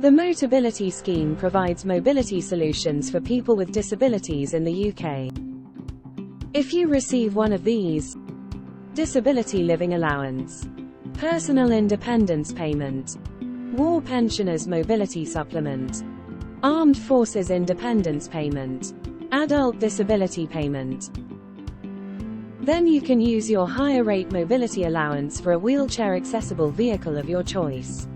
The Motability Scheme provides mobility solutions for people with disabilities in the UK. If you receive one of these: disability living allowance, personal independence payment, war pensioners mobility supplement, armed forces independence payment, adult disability payment, then you can use your higher rate mobility allowance for a wheelchair accessible vehicle of your choice.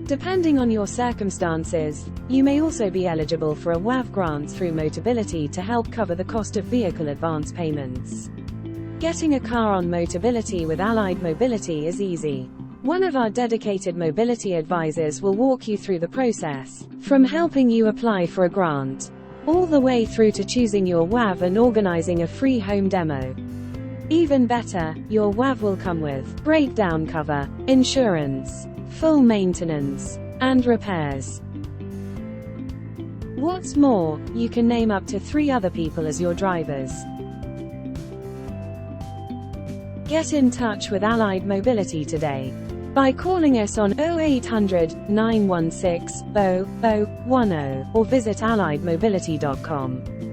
Depending on your circumstances, you may also be eligible for a WAV grant through Motability to help cover the cost of vehicle advance payments. Getting a car on Motability with Allied Mobility is easy. One of our dedicated mobility advisors will walk you through the process, from helping you apply for a grant, all the way through to choosing your WAV and organizing a free home demo. Even better, your WAV will come with breakdown cover, insurance, full maintenance, and repairs. What's more, you can name up to 3 other people as your drivers. Get in touch with Allied Mobility today by calling us on 0800 916 0010 or visit alliedmobility.com.